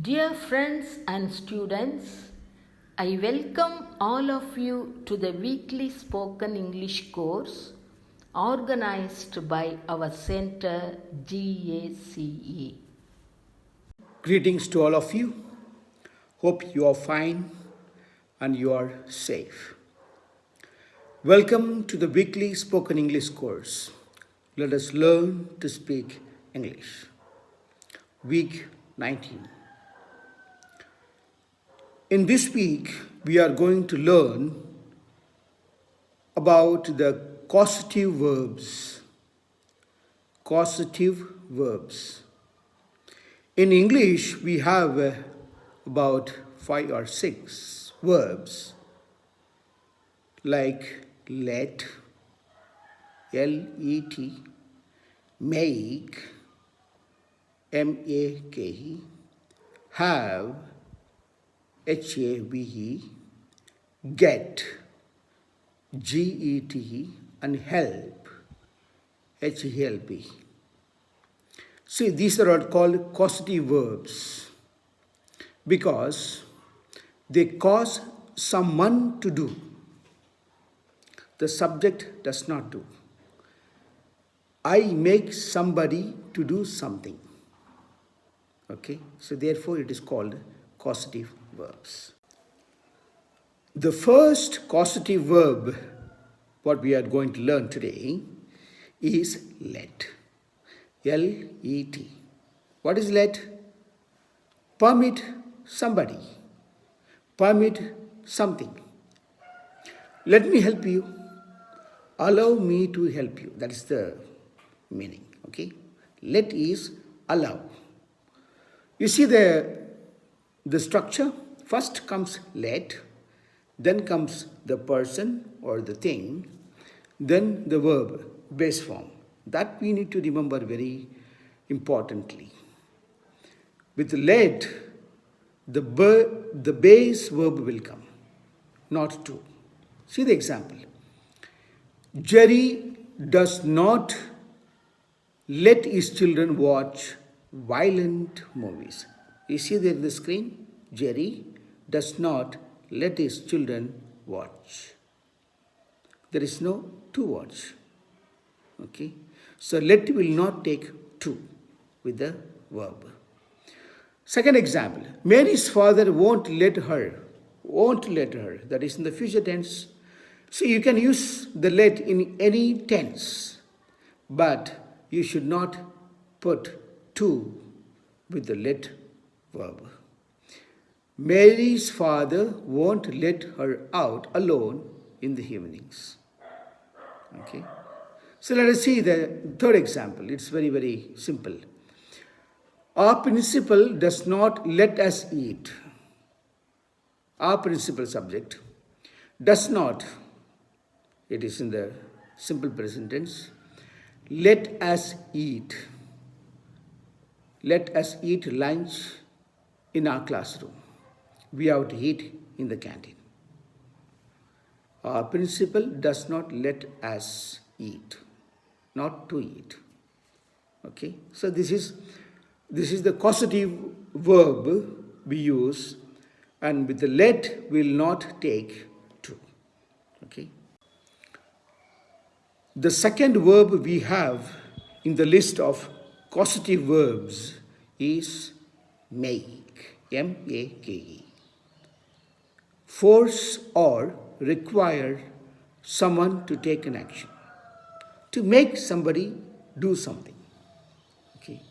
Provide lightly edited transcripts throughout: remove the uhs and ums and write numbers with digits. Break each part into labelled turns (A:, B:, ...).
A: Dear friends and students, I welcome all of you to the weekly spoken English course organized by our center GACE.
B: Greetings to all of you. Hope you are fine and you are safe. Welcome to the weekly spoken English course. Let us learn to speak English. Week 19. In this week, we are going to learn about the causative verbs. Causative verbs. In English, we have about 5 or 6 verbs like let, L-E-T, make, M-A-K-E, have, H-A-V-E, get, G-E-T, and help, H-E-L-P. See, these are all called causative verbs because they cause someone to do. The subject does not do. I make somebody to do something. Okay, so therefore it is called causative verbs. The first causative verb, what we are going to learn today, is let. L-E-T. What is let? Permit somebody. Permit something. Let me help you. Allow me to help you. That is the meaning. Okay. Let is allow. You see the structure? First comes let, then comes the person or the thing, then the verb, base form. That we need to remember very importantly. With let, the base verb will come, not to. See the example. Jerry does not let his children watch violent movies. You see there in the screen? Jerry does not let his children watch. There is no to watch. Okay. So let will not take to with the verb. Second example. Mary's father won't let her. Won't let her. That is in the future tense. So you can use the let in any tense. But you should not put to with the let verb. Mary's father won't let her out alone in the evenings. Okay. So let us see the third example. It's very, very simple. Our principal does not let us eat. Our principal subject does not, it is in the simple present tense, let us eat. Let us eat lunch in our classroom. We have to eat in the canteen. Our principal does not let us eat. Not to eat. Okay, so this is the causative verb we use, and with the let will not take to. Okay. The second verb we have in the list of causative verbs is make. M-A-K-E. Force or require someone to take an action. To make somebody do something. Okay.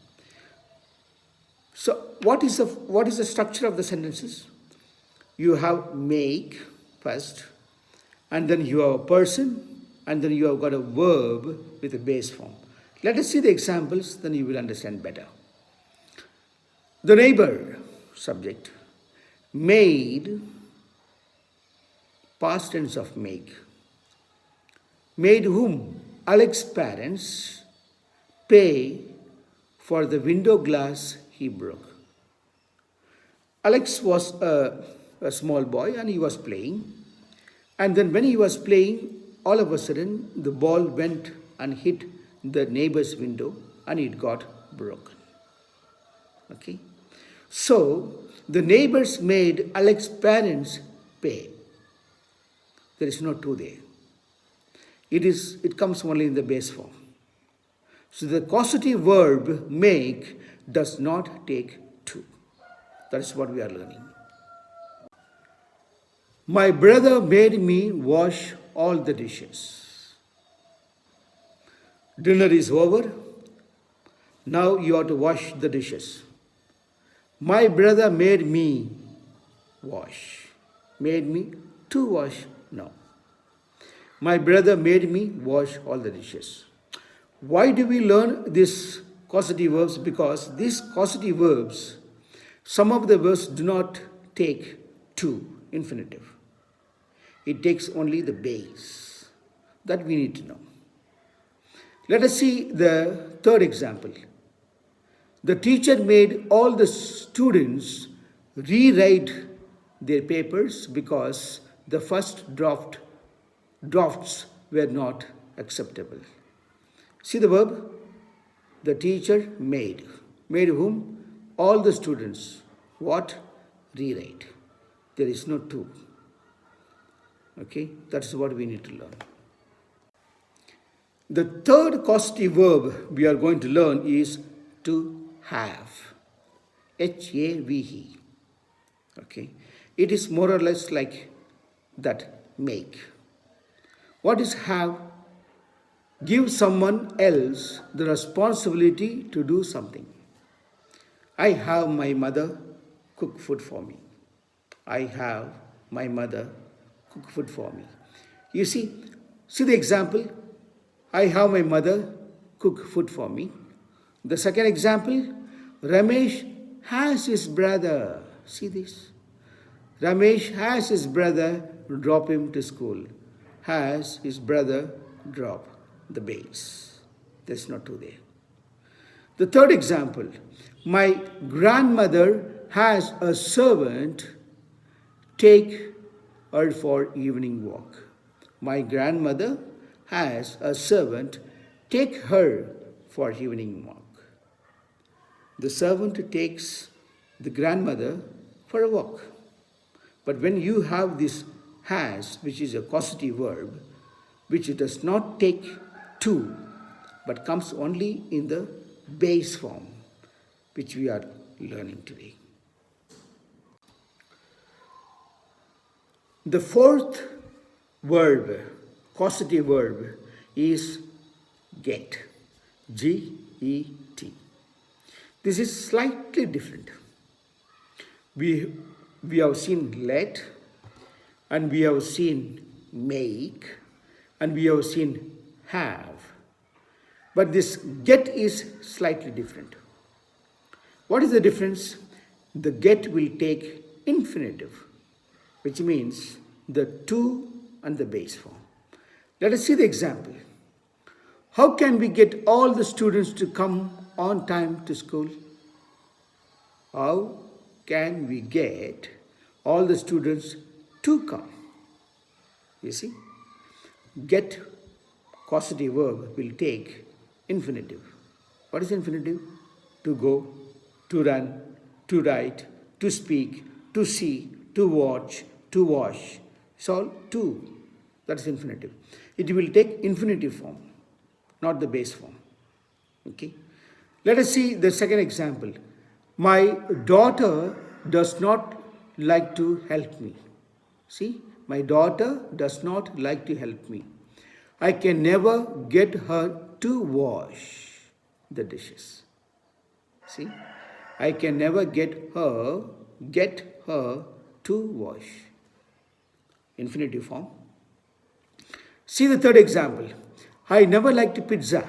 B: So what is the structure of the sentences? You have make first, and then you have a person, and then you have got a verb with a base form. Let us see the examples, then you will understand better. The neighbor, subject, made, past tense of make. Made whom? Alex's parents pay for the window glass he broke. Alex was a small boy and he was playing. And then when he was playing, all of a sudden the ball went and hit the neighbor's window and it got broken. Okay. So, the neighbors made Alex's parents pay. There is no to there. It comes only in the base form. So the causative verb make does not take to. That is what we are learning. My brother made me wash all the dishes. Dinner is over. Now you have to wash the dishes. My brother made me wash. Made me to wash? No. My brother made me wash all the dishes. Why do we learn these causative verbs? Because these causative verbs, some of the verbs do not take to, infinitive. It takes only the base. That we need to know. Let us see the third example. The teacher made all the students rewrite their papers because the first drafts were not acceptable. See the verb? The teacher made. Made whom? All the students. What? Rewrite. There is no to. Okay, that's what we need to learn. The third causative verb we are going to learn is to have. H-A-V-E. Okay, it is more or less like that, make. What is have? Give someone else the responsibility to do something. I have my mother cook food for me. I have my mother cook food for me. You see the example. I have my mother cook food for me. The second example, Ramesh has his brother. See this? Ramesh has his brother drop him to school. Has his brother drop the base. There's no to there. The third example, my grandmother has a servant take her for evening walk. My grandmother has a servant take her for evening walk. The servant takes the grandmother for a walk. But when you have this has, which is a causative verb, which does not take to, but comes only in the base form, which we are learning today. The fourth verb, causative verb, is get. G-E-T. This is slightly different. We have seen let, and we have seen make, and we have seen have. But this get is slightly different. What is the difference? The get will take infinitive, which means the to and the base form. Let us see the example. How can we get all the students to come on time to school? How can we get all the students to come? You see, get causative verb will take infinitive. What is infinitive? To go, to run, to write, to speak, to see, to watch, to wash. It's all to. That is infinitive. It will take infinitive form, not the base form. Okay. Let us see the second example. My daughter does not like to help me. See, my daughter does not like to help me. I can never get her to wash the dishes. See, I can never get her to wash. Infinitive form. See the third example. I never liked pizza,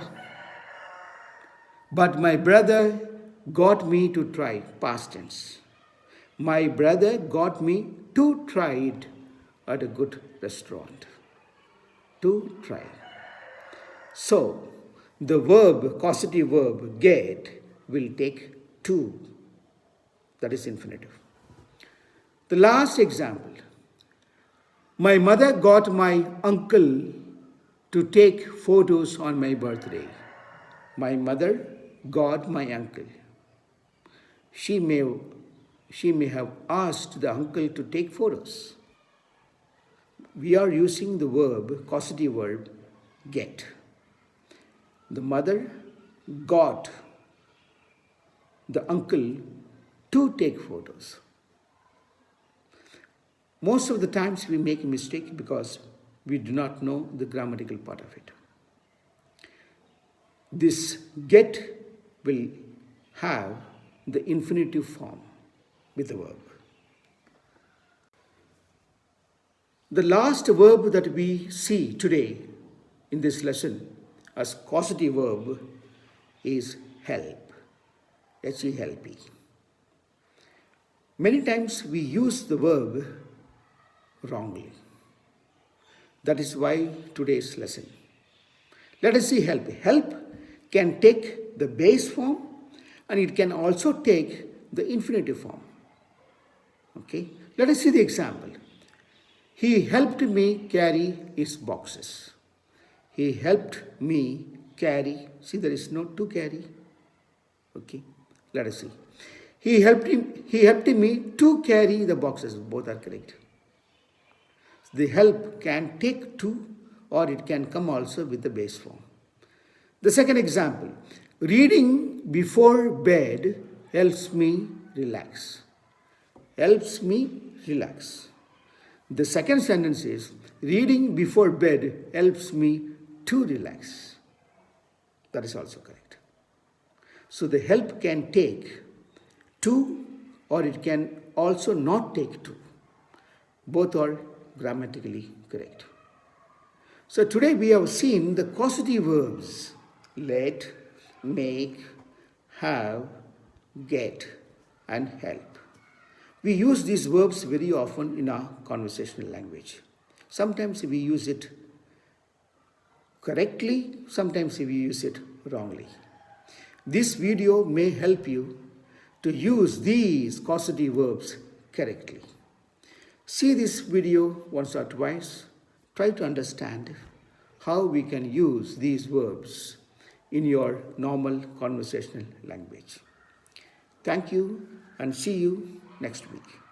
B: but my brother got me to try. Past tense. My brother got me to try it at a good restaurant. To try. So, the verb, causative verb, get, will take to. That is infinitive. The last example. My mother got my uncle to take photos on my birthday. My mother got my uncle. She may She may have asked the uncle to take photos. We are using the causative verb, get. The mother got the uncle to take photos. Most of the times we make a mistake because we do not know the grammatical part of it. This get will have the infinitive form with the verb. The last verb that we see today in this lesson as causative verb is help. H-E-L-P. Many times we use the verb wrongly. That is why today's lesson. Let us see help. Help can take the base form and it can also take the infinitive form. Okay, let us see the example. He helped me carry his boxes. He helped me carry. See, there is no to carry. Okay, let us see. He helped me to carry the boxes. Both are correct. The help can take to or it can come also with the base form. The second example, reading before bed helps me relax. Helps me relax. The second sentence is, reading before bed helps me to relax. That is also correct. So the help can take to or it can also not take to. Both are grammatically correct. So today we have seen the causative verbs let, make, have, get, and help. We use these verbs very often in our conversational language. Sometimes we use it correctly, sometimes we use it wrongly. This video may help you to use these causative verbs correctly. See this video once or twice. Try to understand how we can use these verbs in your normal conversational language. Thank you and see you next week.